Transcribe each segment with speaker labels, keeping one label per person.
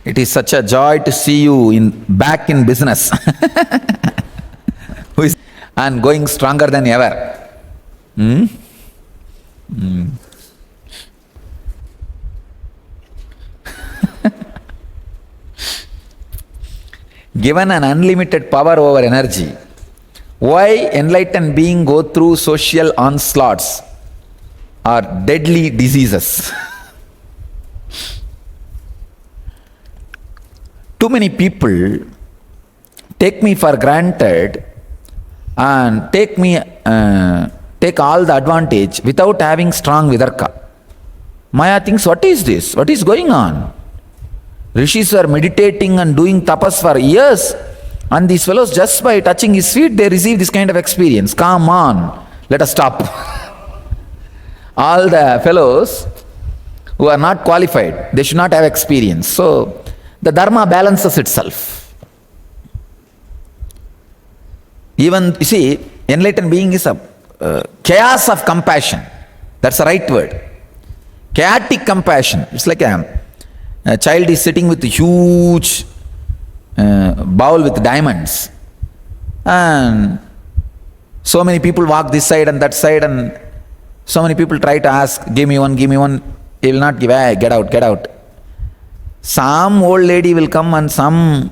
Speaker 1: It is such a joy to see you back in business and going stronger than ever. Given an unlimited power over energy, why enlightened beings go through social onslaughts or deadly diseases? Too many people take me for granted and take all the advantage without having strong vidarka. Maya thinks, what is this? What is going on? Rishis are meditating and doing tapas for years, and these fellows, just by touching his feet, they receive this kind of experience. Come on, let us stop. All the fellows who are not qualified, they should not have experience. So the dharma balances itself. Even, you see, enlightened being is a chaos of compassion. That's the right word. Chaotic compassion. It's like a child is sitting with a huge bowl with diamonds, and so many people walk this side and that side, and so many people try to ask, give me one, give me one. He will not give. Hey, get out, get out. Some old lady will come and some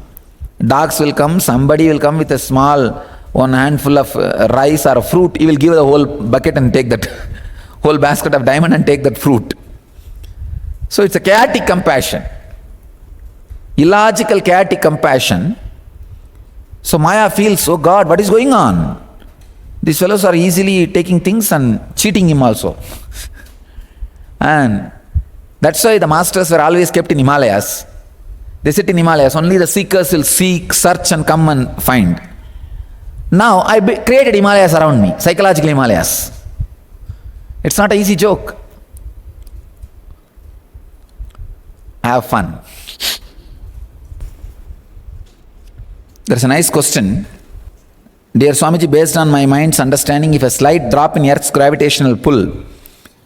Speaker 1: dogs will come. Somebody will come with a small one handful of rice or a fruit. He will give the whole bucket and take that whole basket of diamond and take that fruit. So it's a chaotic compassion, illogical chaotic compassion. So Maya feels, oh God, what is going on? These fellows are easily taking things and cheating him also. And that's why the masters were always kept in Himalayas. They sit in Himalayas, only the seekers will seek, search and come and find. Now I created Himalayas around me, psychological Himalayas. It's not an easy joke. Have fun. There's a nice question. Dear Swamiji, based on my mind's understanding, if a slight drop in Earth's gravitational pull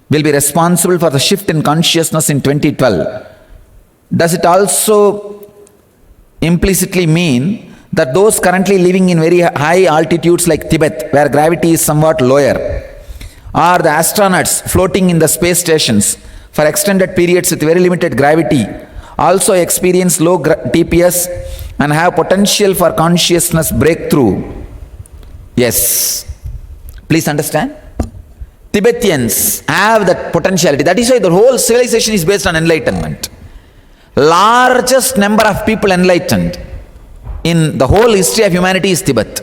Speaker 1: will be responsible for the shift in consciousness in 2012, does it also implicitly mean that those currently living in very high altitudes like Tibet, where gravity is somewhat lower, or the astronauts floating in the space stations for extended periods with very limited gravity, also experience low TPS and have potential for consciousness breakthrough? Yes. Please understand. Tibetans have that potentiality. That is why the whole civilization is based on enlightenment. Largest number of people enlightened in the whole history of humanity is Tibet.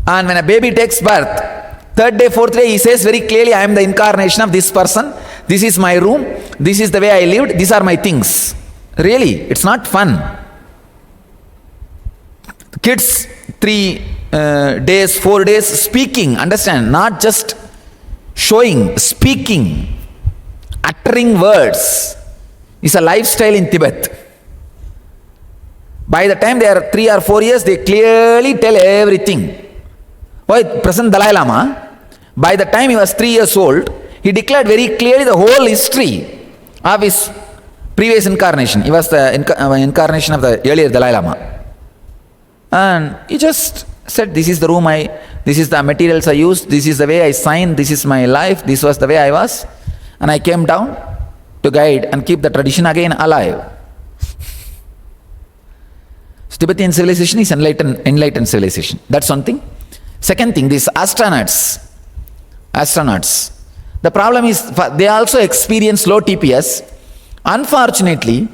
Speaker 1: And when a baby takes birth, third day, fourth day, he says very clearly, I am the incarnation of this person. This is my room. This is the way I lived. These are my things. Really, it's not fun. Kids, 3 days, 4 days, speaking, understand, not just showing, speaking, uttering words is a lifestyle in Tibet. By the time they are 3 or 4 years, they clearly tell everything. Why, present Dalai Lama, by the time he was 3 years old, he declared very clearly the whole history of his previous incarnation. He was the incarnation of the earlier Dalai Lama. And he just said, this is the room this is the materials I used, this is the way I signed, this is my life, this was the way I was. And I came down to guide and keep the tradition again alive. So Tibetan civilization is enlightened civilization. That's one thing. Second thing, these astronauts. The problem is they also experience low TPS. Unfortunately,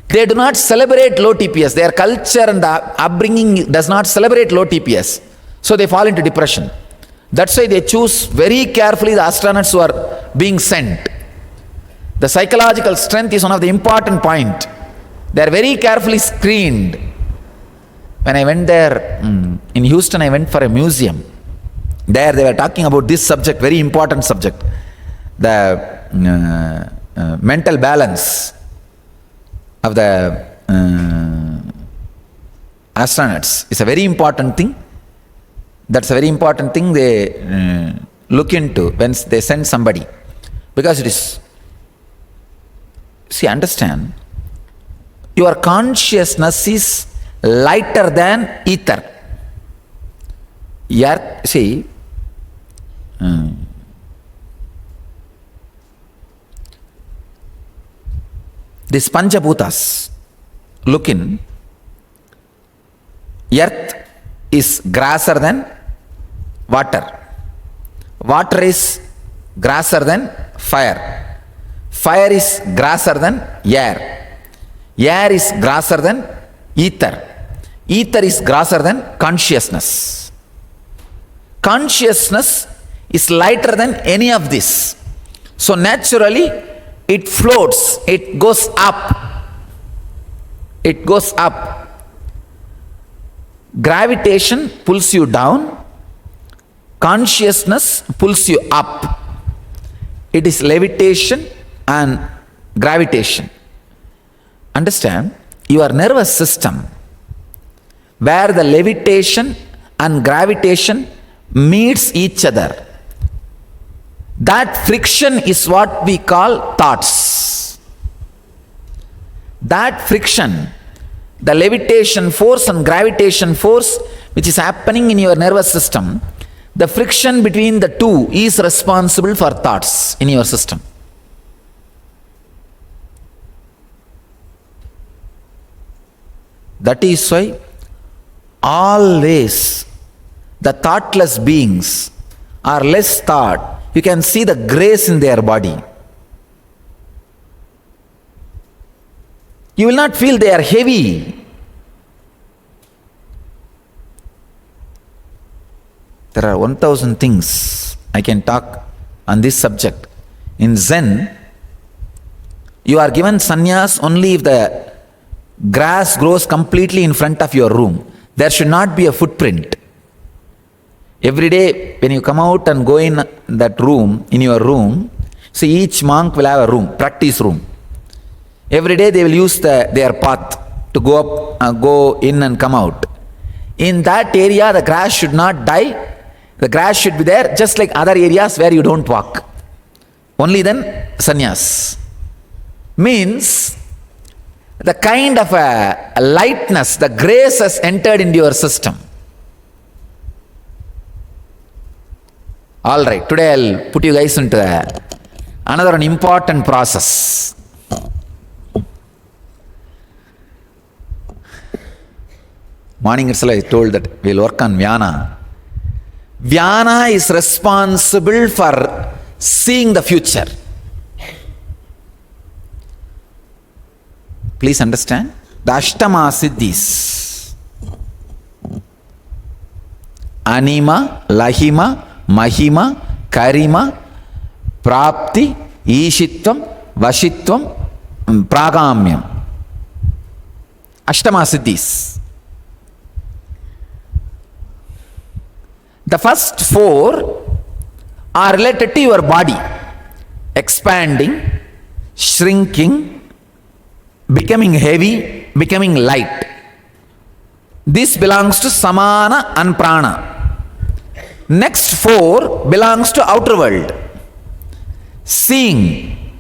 Speaker 1: they do not celebrate low TPS. Their culture and the upbringing does not celebrate low TPS. So they fall into depression. That's why they choose very carefully the astronauts who are being sent. The psychological strength is one of the important points. They are very carefully screened. When I went there, in Houston, I went for a museum. There they were talking about this subject, very important subject. The mental balance of the astronauts is a very important thing. That's a very important thing they look into when they send somebody, because it is See, understand, your consciousness is lighter than ether. See, these Panchabhutas, look in, earth is grasser than water. Water is grasser than fire. Fire is grasser than air. Air is grasser than ether. Ether is grasser than consciousness. Consciousness is lighter than any of this. So naturally, it floats, it goes up. It goes up. Gravitation pulls you down. Consciousness pulls you up. It is levitation and gravitation. Understand, your nervous system, where the levitation and gravitation meets each other, that friction is what we call thoughts. That friction, the levitation force and gravitation force which is happening in your nervous system, the friction between the two is responsible for thoughts in your system. That is why always the thoughtless beings are less thought. You can see the grace in their body. You will not feel they are heavy. There are 1000 things I can talk on this subject. In Zen, you are given sannyas only if the grass grows completely in front of your room. There should not be a footprint. Every day when you come out and go in that room, in your room, see, each monk will have a room, practice room. Every day they will use their path to go up, go in and come out. In that area, the grass should not die. The grass should be there just like other areas where you don't walk. Only then sannyas. Means the kind of a lightness, the grace has entered into your system. All right, today I'll put you guys into another important process. Morning itself I told that we'll work on Vyana. Vyana is responsible for seeing the future. Please understand, the Ashtama Siddhis, Anima, Lahima, Mahima, Karima, Prapti, Ishitvam, Vashitvam, Pragamyam. Ashtama Siddhis. The first 4 are related to your body. Expanding, shrinking, becoming heavy, becoming light. This belongs to Samana and Prana. Next 4 belongs to outer world. Seeing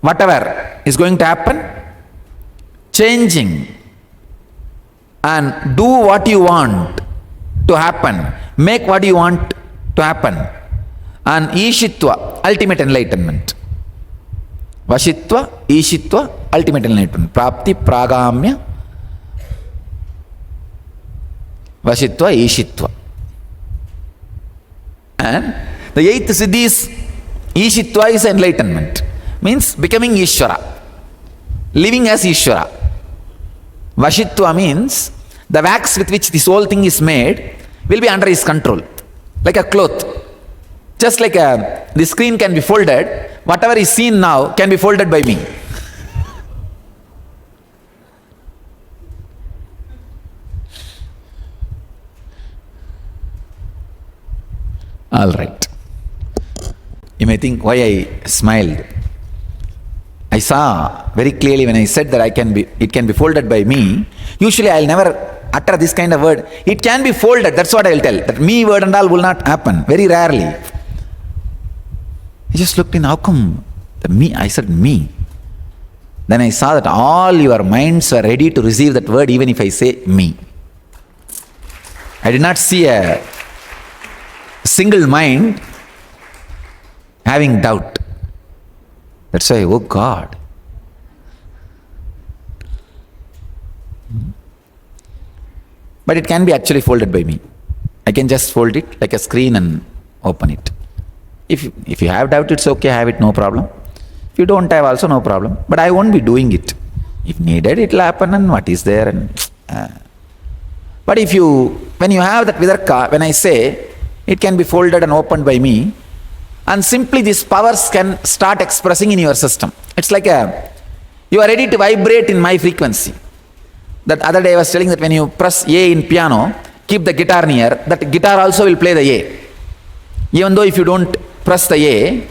Speaker 1: whatever is going to happen, changing, and do what you want to happen, make what you want to happen, and Ishitva, ultimate enlightenment. Vashitva, Ishitva, ultimate enlightenment. Prapti, Pragamya, Vashitva, Ishitva. And the 8th Siddhi is Ishitva is enlightenment. Means becoming Ishvara. Living as Ishvara. Vashitva means the wax with which this whole thing is made will be under his control. Like a cloth. Just like the screen can be folded, whatever is seen now can be folded by me. All right. You may think why I smiled. I saw very clearly when I said that it can be folded by me. Usually I'll never utter this kind of word. It can be folded, that's what I will tell. That me word and all will not happen, very rarely. I just looked in, how come the me? I said me. Then I saw that all your minds were ready to receive that word even if I say me. I did not see a single mind having doubt. That's why, oh God. But it can be actually folded by me. I can just fold it like a screen and open it. If you have doubt, it's okay, have it, no problem. If you don't have also, no problem. But I won't be doing it. If needed, it will happen, and what is there. But when you have that vidarka, when I say, it can be folded and opened by me, and simply these powers can start expressing in your system. It's like you are ready to vibrate in my frequency. That other day I was telling that when you press A in piano, keep the guitar near, that guitar also will play the A. Even though if you don't press the A,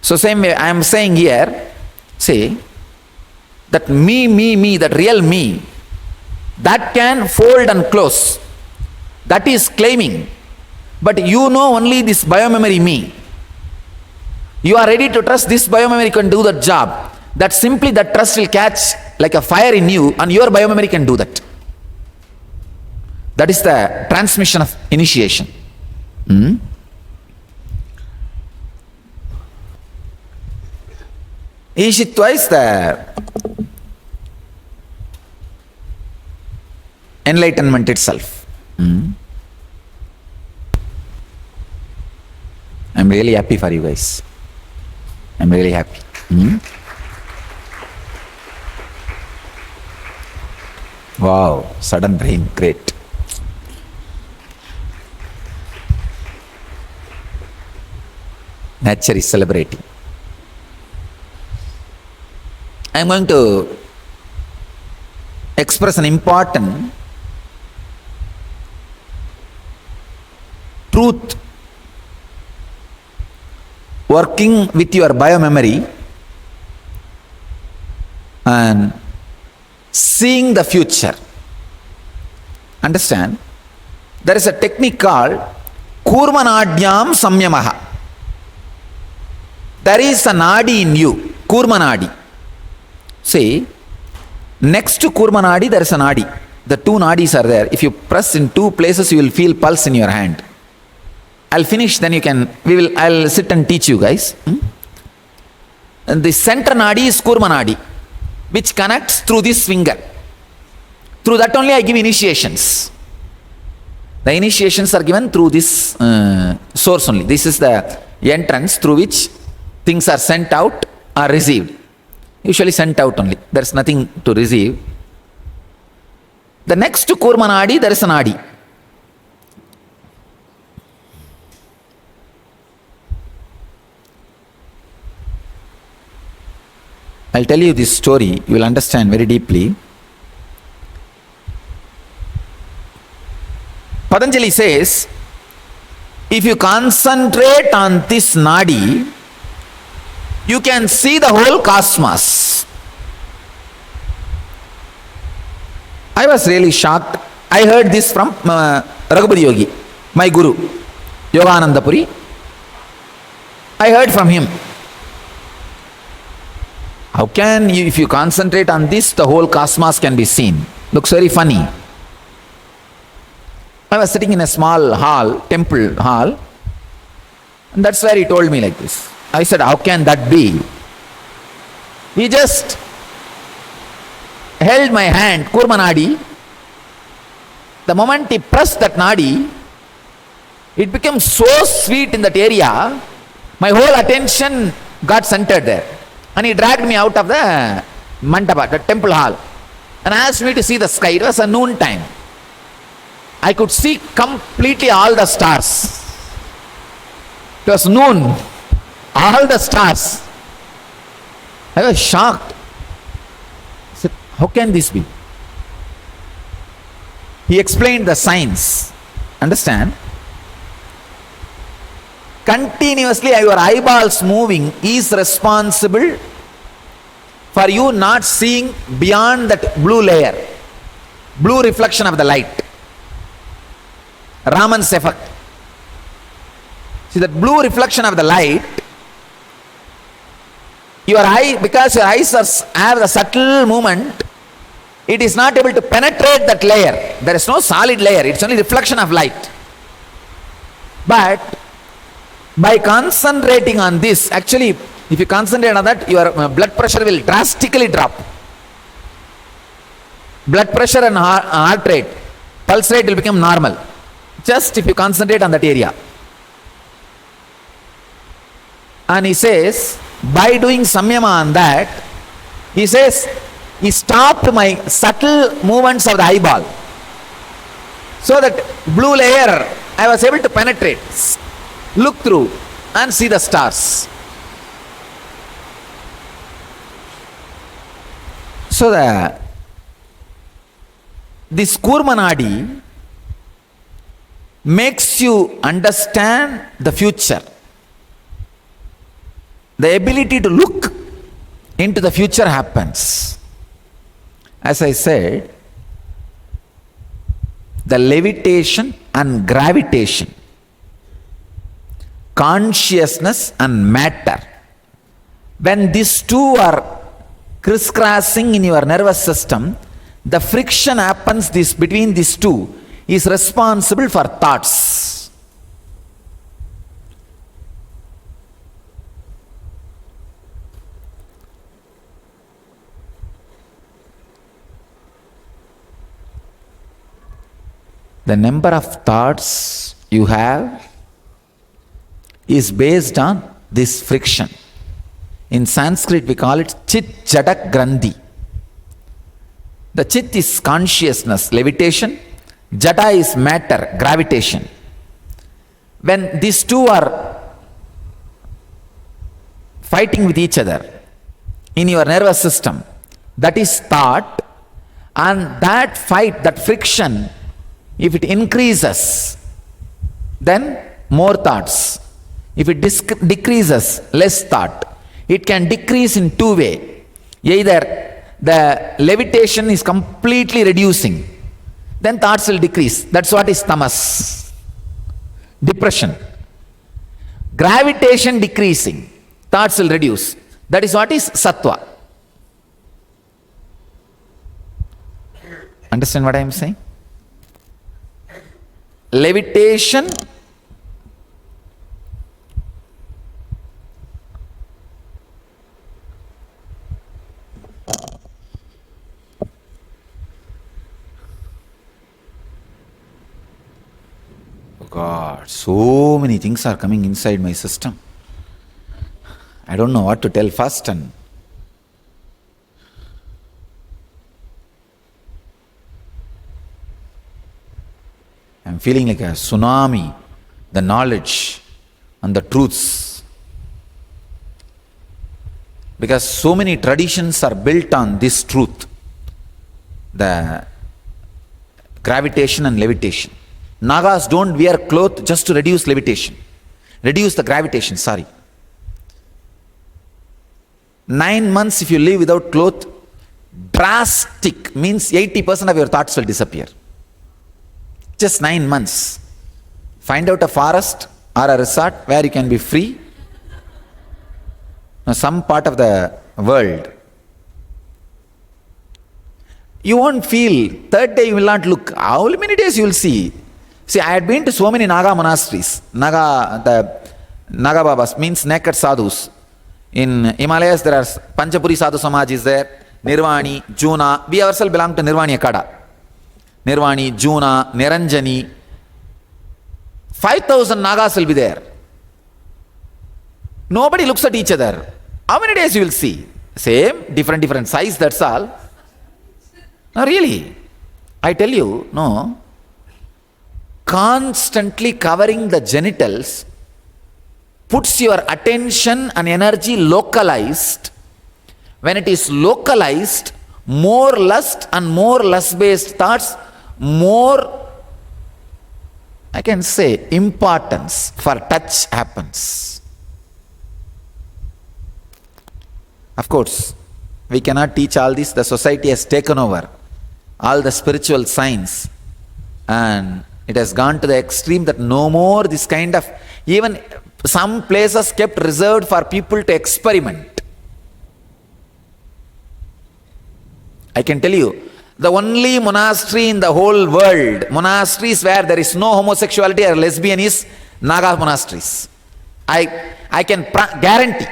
Speaker 1: so same way I am saying here, see, that me, that real me, that can fold and close. That is claiming. But you know only this biomemory me. You are ready to trust this biomemory can do that job. That simply that trust will catch like a fire in you, and your biomemory can do that. That is the transmission of initiation. Ishitva is the enlightenment itself. I'm really happy for you guys. I'm really happy. Wow, sudden rain, great. Nature is celebrating. I am going to express an important truth working with your biomemory and seeing the future. Understand? There is a technique called Kurmanadyam Samyamaha. There is a Nadi in you, Kurmanadi. See, next to Kurmanadi there is a Nadi. The two Nadis are there. If you press in two places, you will feel pulse in your hand. I'll finish, then I'll sit and teach you guys. And the center Nadi is Kurmanadi, which connects through this finger. Through that only I give initiations. The initiations are given through this source only. This is the entrance through which things are sent out or received. Usually sent out only. There is nothing to receive. The next to Kurmanadi, there is a Nadi. I'll tell you this story, you will understand very deeply. Patanjali says, if you concentrate on this Nadi, you can see the whole cosmos. I was really shocked. I heard this from Raghupati Yogi, my guru, Yogananda Puri. I heard from him. How can you, if you concentrate on this, the whole cosmos can be seen? Looks very funny. I was sitting in a small hall, temple hall, and that's where he told me like this. I said, how can that be? He just held my hand, Kurma Nadi. The moment he pressed that Nadi, it became so sweet in that area, my whole attention got centered there. And he dragged me out of the mandapa, the temple hall, and asked me to see the sky. It was a noon time. I could see completely all the stars. It was noon. All the stars. I was shocked. I said, how can this be? He explained the science. Understand? Continuously your eyeballs moving is responsible for you not seeing beyond that blue layer, blue reflection of the light. Raman's effect. See, that blue reflection of the light Your eye, because your eyes have a subtle movement, it is not able to penetrate that layer. There is no solid layer, it's only reflection of light. But by concentrating on this, actually, if you concentrate on that, your blood pressure will drastically drop. Blood pressure and heart rate, pulse rate will become normal. Just if you concentrate on that area. And he says, by doing samyama on that, he says, he stopped my subtle movements of the eyeball. So that blue layer, I was able to penetrate, look through and see the stars. So this Kurma Nadi makes you understand the future. The ability to look into the future happens. As I said, the levitation and gravitation, consciousness and matter, when these two are crisscrossing in your nervous system, the friction happens between these two is responsible for thoughts. The number of thoughts you have is based on this friction. In Sanskrit we call it chit jadak grandhi. The chit is consciousness, levitation. Jada is matter, gravitation. When these two are fighting with each other in your nervous system, that is thought, and that fight, that friction, if it increases, then more thoughts. If it decreases, less thought. It can decrease in two ways. Either the levitation is completely reducing, then thoughts will decrease. That's what is tamas, depression. Gravitation decreasing, thoughts will reduce. That is what is sattva. Understand what I am saying? Levitation God, so many things are coming inside my system. I don't know what to tell first, and I'm feeling like a tsunami, the knowledge and the truths. Because so many traditions are built on this truth, the gravitation and levitation. Nagas don't wear cloth just to reduce levitation, reduce the gravitation, sorry. 9 months if you live without cloth, drastic, means 80% of your thoughts will disappear. Just 9 months. Find out a forest or a resort where you can be free. Now, some part of the world, you won't feel. Third day you will not look. How many days you will see? See, I had been to so many Naga monasteries. The Naga Babas means naked sadhus. In Himalayas there are Panchapuri Sadhu Samaj is there, Nirvani, Juna. We ourselves belong to Nirvani Akada. Nirvani, Juna, Niranjani. 5,000 Nagas will be there. Nobody looks at each other. How many days you will see? Same, different size, that's all. No, really. I tell you, no. Constantly covering the genitals puts your attention and energy localized. When it is localized, more lust and more lust-based thoughts, more, I can say, importance for touch happens. Of course, we cannot teach all this. The society has taken over all the spiritual science, and it has gone to the extreme that no more this kind of, even some places kept reserved for people to experiment. I can tell you, the only monastery in the whole world, monasteries where there is no homosexuality or lesbian, is Naga monasteries. I can guarantee.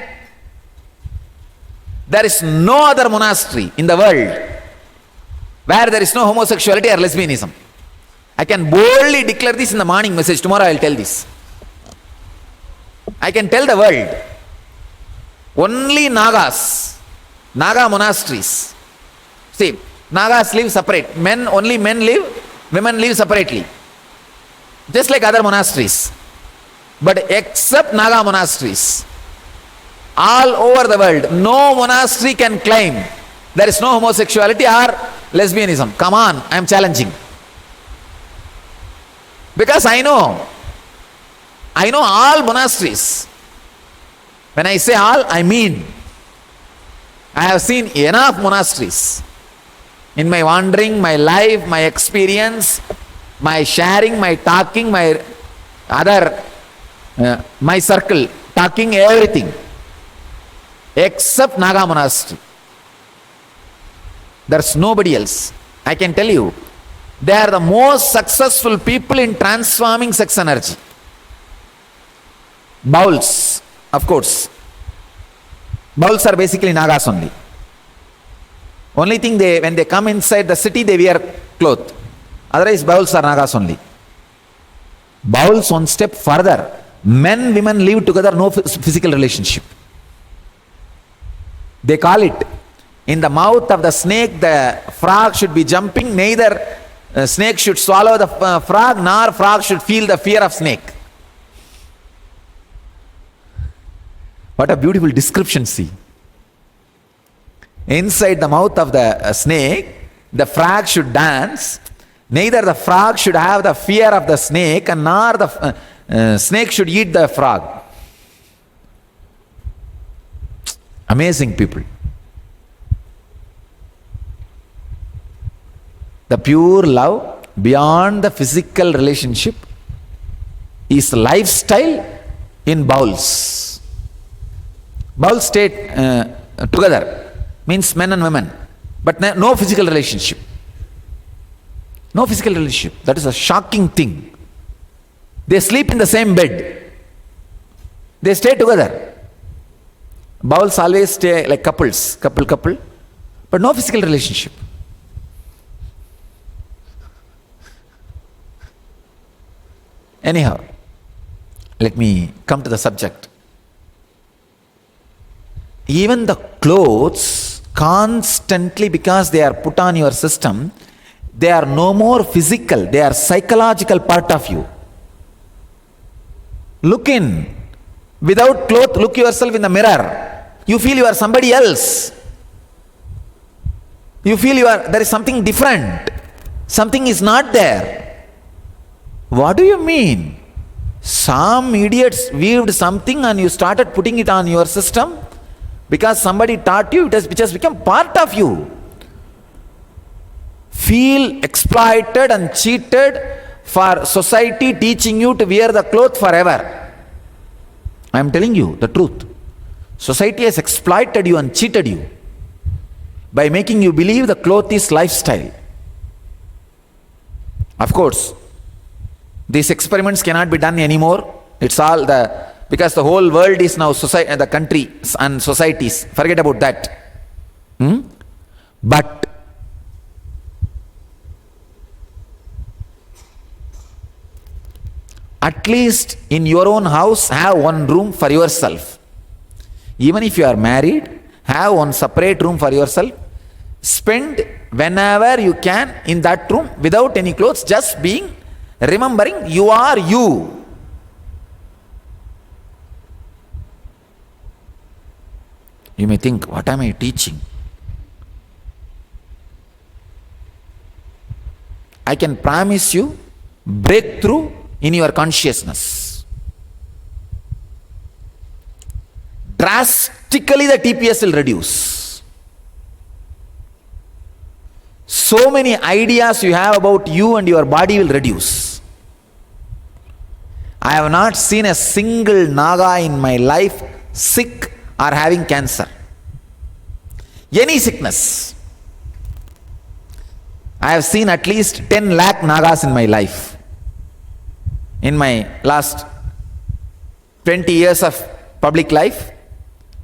Speaker 1: There is no other monastery in the world where there is no homosexuality or lesbianism. I can boldly declare this in the morning message. Tomorrow I will tell this. I can tell the world. Only Nagas, Naga monasteries. See, Nagas live separate. Only men live, women live separately. Just like other monasteries. But except Naga monasteries, all over the world, no monastery can claim there is no homosexuality or lesbianism. Come on, I am challenging. Because I know all monasteries. When I say all, I mean. I have seen enough monasteries. In my wandering, my life, my experience, my sharing, my talking, my other, my circle, talking, everything. Except Naga monastery. There's nobody else. I can tell you, they are the most successful people in transforming sex energy. Bowls, of course. Bowls are basically Nagas only. Only thing when they come inside the city, they wear cloth. Otherwise, bowls are Nagas only. Bowls one step further. Men, women live together, no physical relationship. They call it, in the mouth of the snake, the frog should be jumping. Neither snake should swallow the frog, nor frog should feel the fear of snake. What a beautiful description, see. Inside the mouth of the snake, the frog should dance. Neither the frog should have the fear of the snake, and nor the snake should eat the frog. Amazing people. The pure love beyond the physical relationship is lifestyle in bowls. Bowls stay together, means men and women, but no physical relationship. No physical relationship. That is a shocking thing. They sleep in the same bed. They stay together. Bowls always stay like couples, couple, but no physical relationship. Anyhow, let me come to the subject. Even the clothes, constantly, because they are put on your system, they are no more physical, they are psychological part of you. Look in. Without cloth, look yourself in the mirror. You feel you are somebody else. You feel there is something different. Something is not there. What do you mean? Some idiots weaved something and you started putting it on your system because somebody taught you, it has become part of you. Feel exploited and cheated for society teaching you to wear the cloth forever. I am telling you the truth. Society has exploited you and cheated you by making you believe the cloth is lifestyle. Of course, these experiments cannot be done anymore. It's all because the whole world is now the country and societies. Forget about that. But at least in your own house, have one room for yourself. Even if you are married, have one separate room for yourself. Spend whenever you can in that room without any clothes, just remembering you are you. You may think, what am I teaching? I can promise you breakthrough in your consciousness. Drastically the TPS will reduce. So many ideas you have about you and your body will reduce. I have not seen a single Naga in my life sick or having cancer. Any sickness. I have seen at least 10 lakh Nagas in my life. In my last 20 years of public life,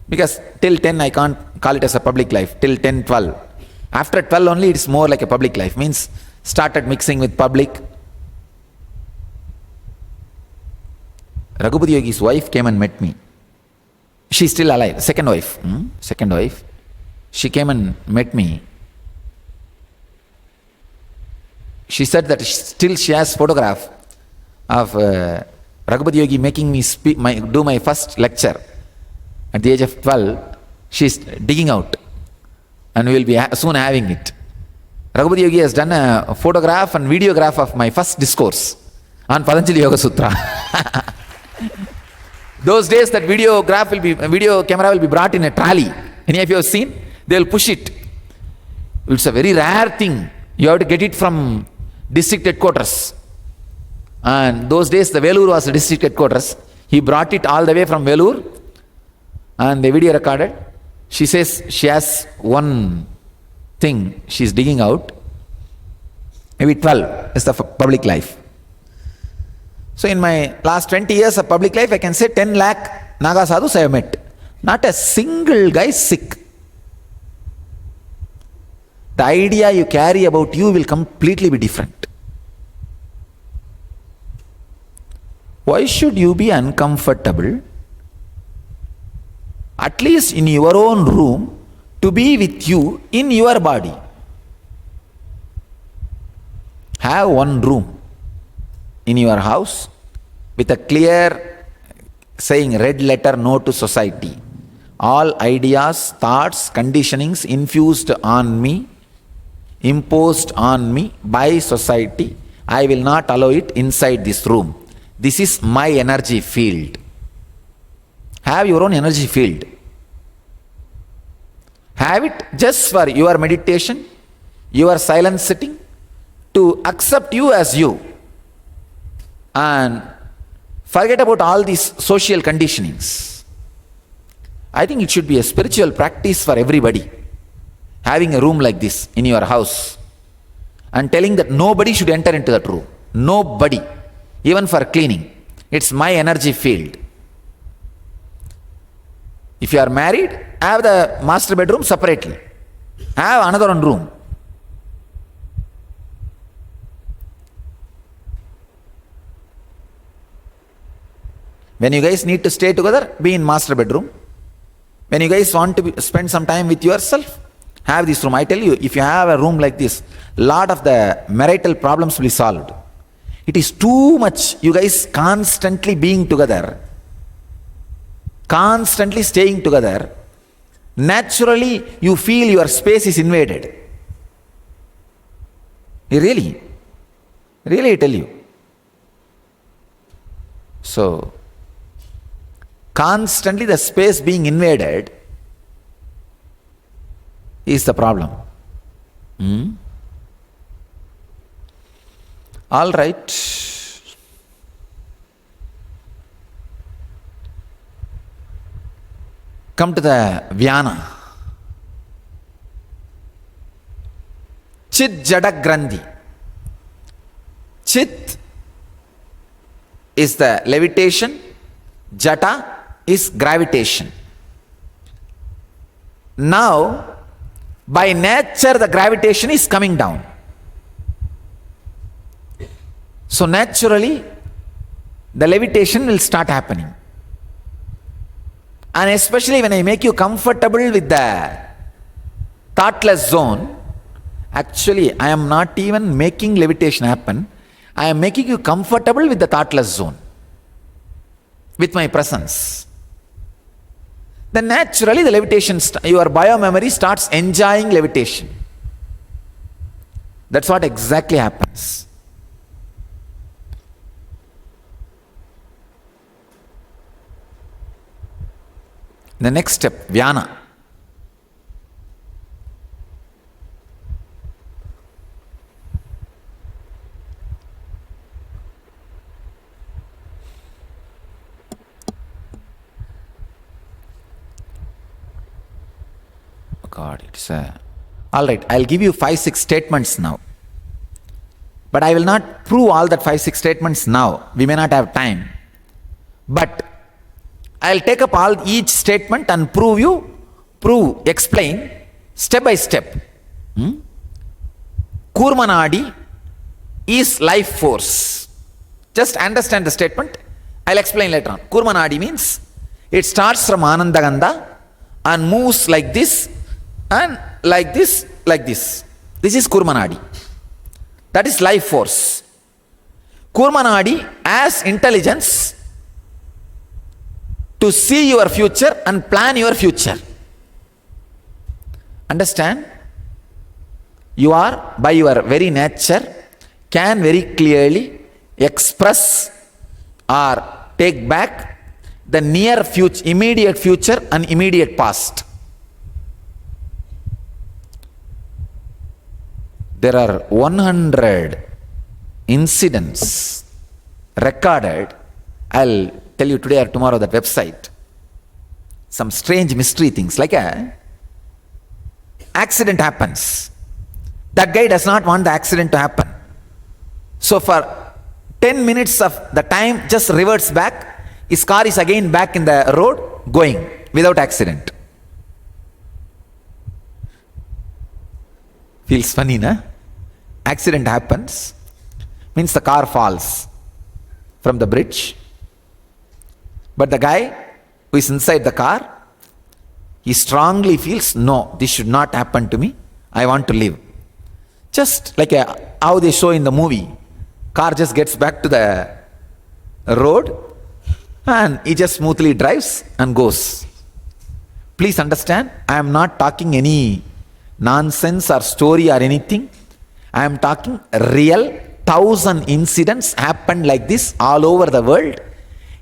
Speaker 1: because till 10 I can't call it as a public life, till 10, 12. After 12 only it's more like a public life, means started mixing with public. Raghupati Yogi's wife came and met me. She's still alive, second wife. She came and met me. She said that still she has photograph of Raghupati Yogi making me do my first lecture. At the age of 12, she's digging out, and we will be soon having it. Raghupati Yogi has done a photograph and videograph of my first discourse on Patanjali Yoga Sutra. Those days that video camera will be brought in a trolley. Any of you have seen? They will push it. It's a very rare thing. You have to get it from district headquarters. And those days the Velur was the district headquarters. He brought it all the way from Velur and the video recorded. She says she has one thing she's digging out. Maybe 12 is the public life. So in my last 20 years of public life, I can say 10 lakh Naga sadhus I have met. Not a single guy sick. The idea you carry about you will completely be different. Why should you be uncomfortable, at least in your own room, to be with you in your body? Have one room in your house with a clear saying, red letter no to society. All ideas, thoughts, conditionings infused on me, imposed on me by society, I will not allow it inside this room. This is my energy field. Have your own energy field. Have it just for your meditation, your silent sitting, to accept you as you. And forget about all these social conditionings. I think it should be a spiritual practice for everybody. Having a room like this in your house and telling that nobody should enter into that room. Nobody. Even for cleaning. It's my energy field. If you are married, have the master bedroom separately. Have another one room. When you guys need to stay together, be in master bedroom. When you guys want to spend some time with yourself, have this room. I tell you, if you have a room like this, lot of the marital problems will be solved. It is too much, you guys constantly being together, constantly staying together. Naturally, you feel your space is invaded. Really, I tell you. So, constantly the space being invaded is the problem. All right. Come to the Vyana. Chit Jada Grandhi. Chit is the levitation, Jata is gravitation. Now, by nature, the gravitation is coming down. So naturally, the levitation will start happening. And especially when I make you comfortable with the thoughtless zone, actually I am not even making levitation happen. I am making you comfortable with the thoughtless zone, with my presence. Then naturally the levitation, your biomemory starts enjoying levitation. That's what exactly happens. The next step, Vyana. God, it's a... All right, I'll give you 5-6 statements now. But I will not prove all that 5-6 statements now. We may not have time. But I'll take up each statement and explain step by step. Kurma Nadi is life force. Just understand the statement. I'll explain later on. Kurma Nadi means it starts from Anandaganda and moves like this and like this, like this. This is Kurma Nadi. That is life force. Kurma Nadi as intelligence to see your future and plan your future. Understand? You are, by your very nature, can very clearly express or take back the near future, immediate future and immediate past. There are 100 incidents recorded. I'll tell you today or tomorrow that website. Some strange mystery things, like a accident happens. That guy does not want the accident to happen. So for 10 minutes of the time just reverts back, his car is again back in the road going without accident. Feels funny, na? Accident happens, means the car falls from the bridge. But the guy who is inside the car, he strongly feels, no, this should not happen to me. I want to live. Just like how they show in the movie. Car just gets back to the road and he just smoothly drives and goes. Please understand, I am not talking any nonsense or story or anything. I am talking real. 1,000 incidents happened like this all over the world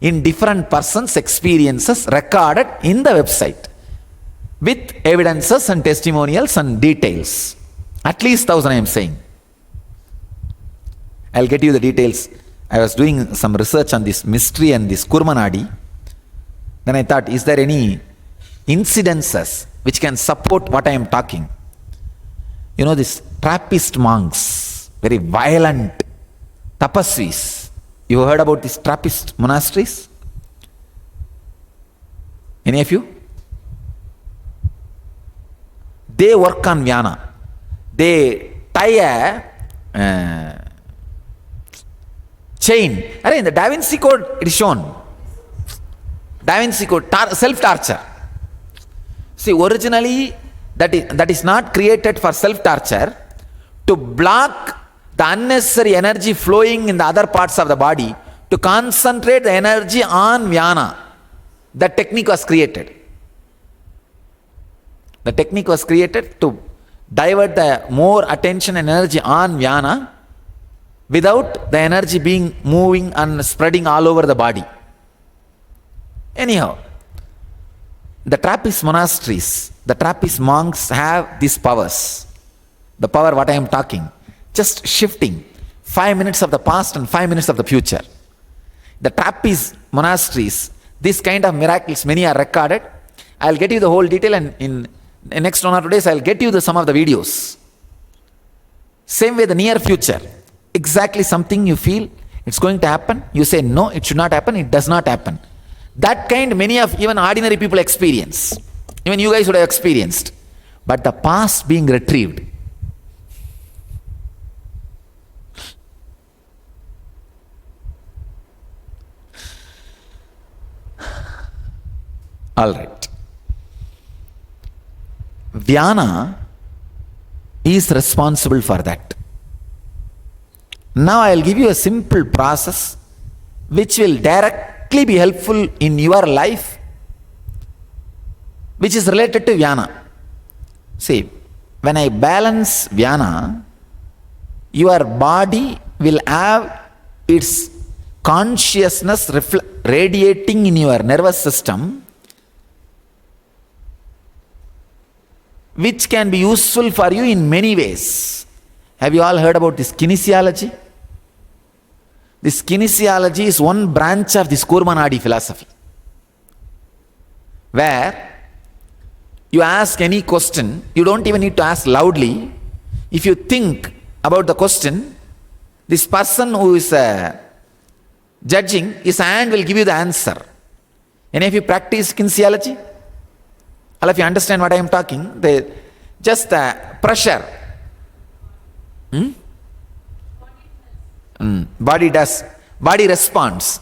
Speaker 1: in different persons' experiences recorded in the website with evidences and testimonials and details. At least 1,000 I am saying. I'll get you the details. I was doing some research on this mystery and this Kurma Nadi. Then I thought, is there any incidences which can support what I am talking? You know, these Trappist monks, very violent tapasvis. You heard about these Trappist monasteries? Any of you? They work on Vyana. They tie a chain. In the Da Vinci Code it is shown. Da Vinci Code, self-torture. See, originally that is not created for self-torture, to block the unnecessary energy flowing in the other parts of the body, to concentrate the energy on Vyana. That technique was created. The technique was created to divert the more attention and energy on Vyana without the energy being moving and spreading all over the body. Anyhow, the Trappist monasteries, the Trappist monks have these powers. The power what I am talking. Just shifting 5 minutes of the past and 5 minutes of the future. The Trappist monasteries, this kind of miracles, many are recorded. I'll get you the whole detail, and in the next 1 or 2 days I'll get you some of the videos. Same way the near future. Exactly something you feel it's going to happen. You say, no, it should not happen. It does not happen. That kind many of even ordinary people experience. Even you guys would have experienced. But the past being retrieved. All right. Vyana is responsible for that. Now I will give you a simple process which will directly be helpful in your life, which is related to Vyana. See, when I balance Vyana, your body will have its consciousness radiating in your nervous system, which can be useful for you in many ways. Have you all heard about this kinesiology? This kinesiology is one branch of this Kurma Nadi philosophy, where you ask any question, you don't even need to ask loudly. If you think about the question This person who is judging, his hand will give you the answer. Any of you practice kinesiology? All of you understand what I am talking? Just pressure. Body does. Body responds.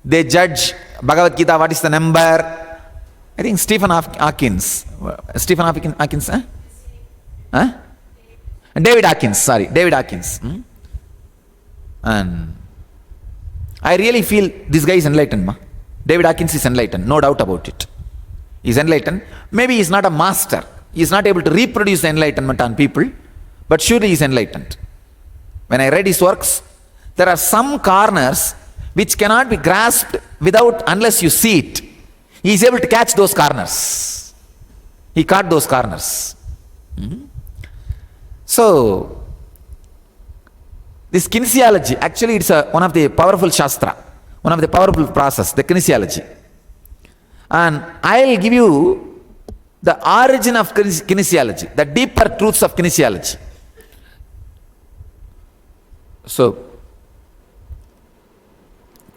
Speaker 1: They judge. Bhagavad Gita, what is the number? I think Stephen Hawkins. Stephen Hawkins, huh? David Hawkins, David Hawkins. And I really feel this guy is enlightened. David Hawkins is enlightened, no doubt about it. He is enlightened. Maybe he is not a master. He is not able to reproduce the enlightenment on people, but surely he is enlightened. When I read his works, there are some corners which cannot be grasped unless you see it. He is able to catch those corners. He caught those corners. So, this kinesiology, actually it's one of the powerful shastra, one of the powerful process, the kinesiology. And I'll give you the origin of kinesiology, the deeper truths of kinesiology. So,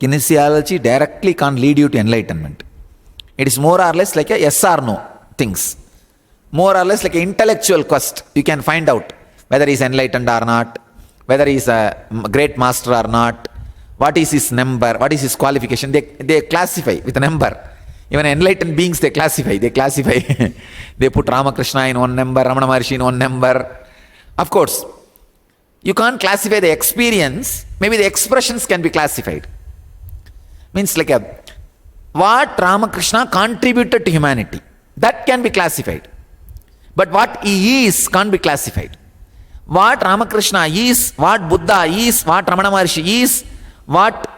Speaker 1: kinesiology directly can't lead you to enlightenment. It is more or less like a yes or no things. More or less like an intellectual quest. You can find out whether he is enlightened or not, whether he is a great master or not, what is his number, what is his qualification. They classify with a number. Even enlightened beings, they classify. They put Ramakrishna in one number, Ramana Maharshi in one number. Of course, you can't classify the experience. Maybe the expressions can be classified. Means like what Ramakrishna contributed to humanity, that can be classified. But what he is can't be classified. What Ramakrishna is, what Buddha is, what Ramana Maharshi is, what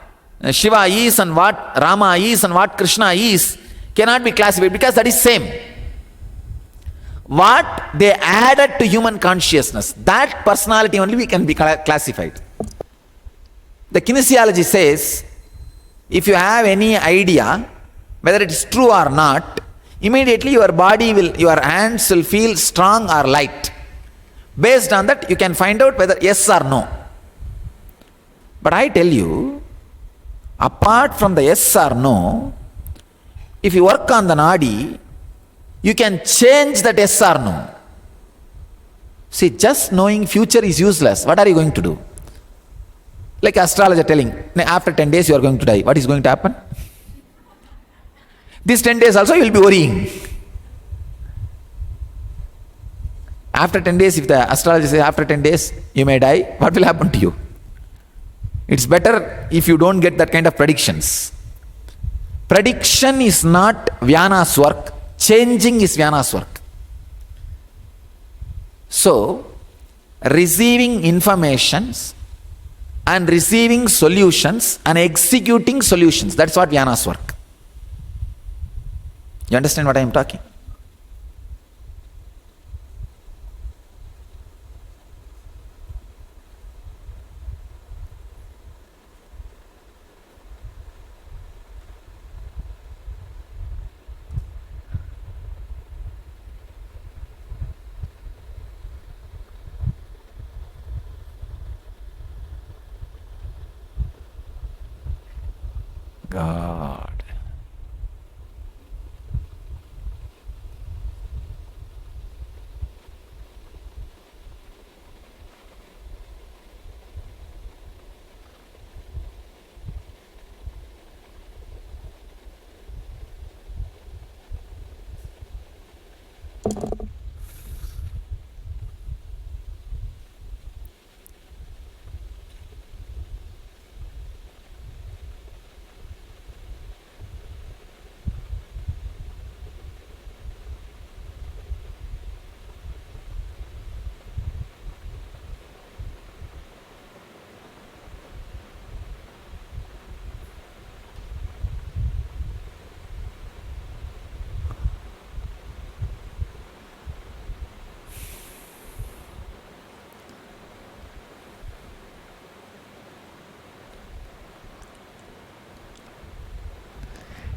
Speaker 1: Shiva is, and what Rama is, and what Krishna is, cannot be classified because that is same. What they added to human consciousness, that personality only can be classified. The kinesiology says, if you have any idea whether it is true or not, immediately your hands will feel strong or light. Based on that, you can find out whether yes or no. But I tell you, apart from the yes or no, if you work on the nadi, you can change that yes or no. See, just knowing future is useless. What are you going to do? Like astrologer telling, after 10 days you are going to die. What is going to happen? These 10 days also you will be worrying. After 10 days, if the astrologer says after 10 days you may die, what will happen to you? It's better if you don't get that kind of predictions. Prediction is not Vyana's work. Changing is Vyana's work. So, receiving informations and receiving solutions and executing solutions, that's what Vyana's work. You understand what I am talking? God.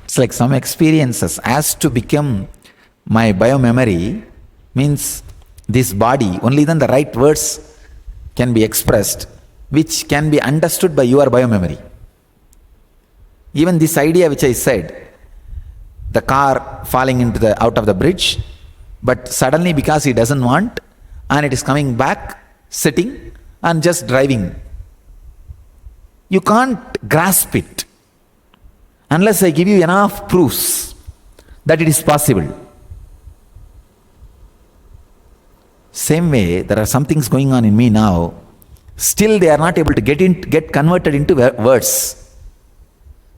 Speaker 1: It's like some experiences as to become my biomemory, means this body, only then the right words can be expressed. which can be understood by your biomemory. Even this idea which I said, the car falling out of the bridge, but suddenly because he doesn't want, and it is coming back, sitting and just driving. You can't grasp it unless I give you enough proofs that it is possible. Same way, there are some things going on in me now, still they are not able to get converted into words.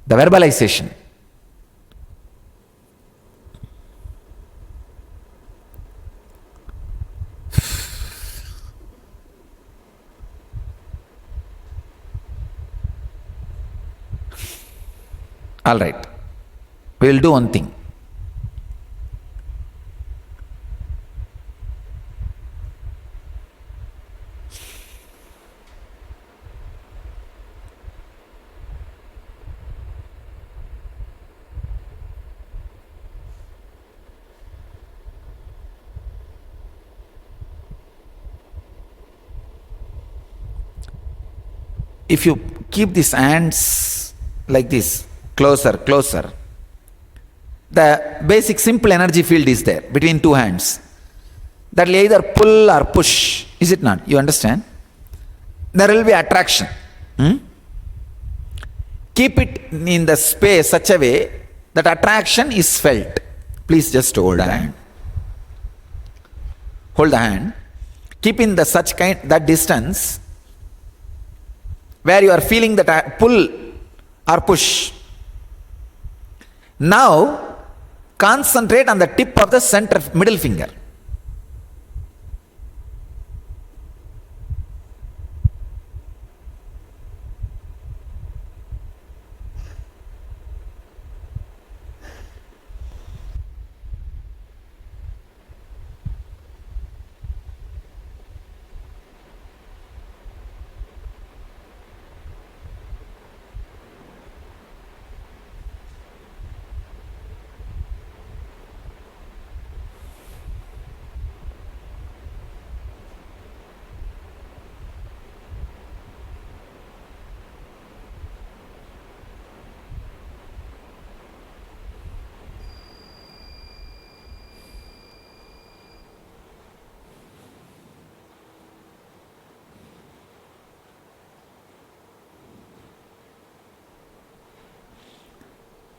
Speaker 1: The verbalization. All right, we will do one thing. If you keep these hands like this, closer, the basic simple energy field is there between two hands. That will either pull or push, is it not? You understand? There will be attraction. Keep it in the space such a way that attraction is felt. Please just hold the hand. Hold the hand. Keep in that distance where you are feeling that pull or push. Now, concentrate on the tip of the middle finger.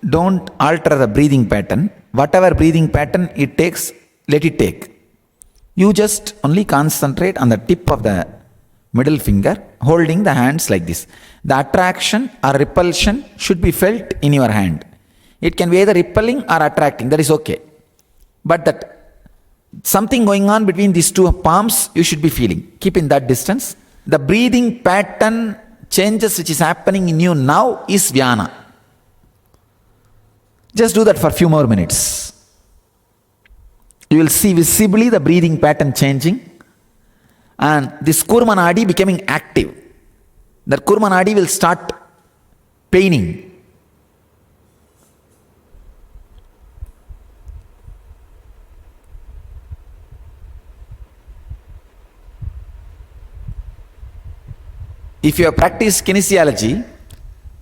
Speaker 1: Don't alter the breathing pattern. Whatever breathing pattern it takes, let it take. You just only concentrate on the tip of the middle finger, holding the hands like this. The attraction or repulsion should be felt in your hand. It can be either repelling or attracting, that is okay. But that something going on between these two palms, you should be feeling. Keep in that distance. The breathing pattern changes which is happening in you now is Vyana. Just do that for a few more minutes. You will see visibly the breathing pattern changing and this Kurma Nadi becoming active. The Kurma Nadi will start paining. If you have practiced kinesiology,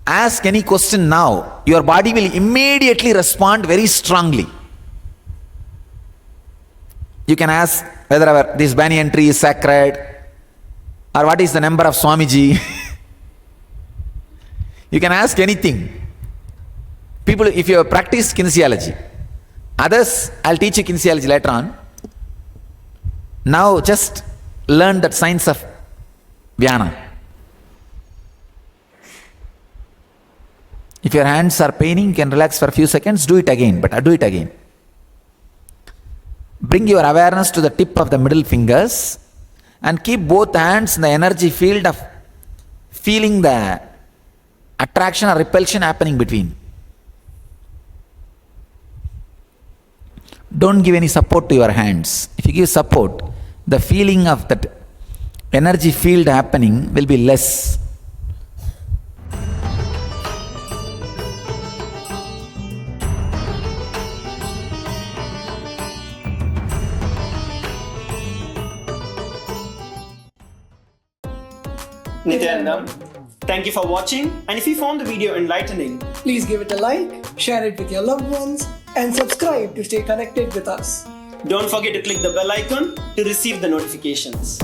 Speaker 1: ask any question now, your body will immediately respond very strongly. You can ask whether this banyan tree is sacred or what is the number of Swamiji. You can ask anything. People, if you have practiced kinesiology, others, I'll teach you kinesiology later on. Now just learn that science of Vyana. If your hands are paining, you can relax for a few seconds, do it again, but do it again. Bring your awareness to the tip of the middle fingers and keep both hands in the energy field of feeling the attraction or repulsion happening between. Don't give any support to your hands. If you give support, the feeling of that energy field happening will be less.
Speaker 2: Nithyanandam. Thank you for watching, and if you found the video enlightening,
Speaker 3: Please give it a like, share it with your loved ones, and subscribe to stay connected with us.
Speaker 2: don't forget to click the bell icon to receive the notifications.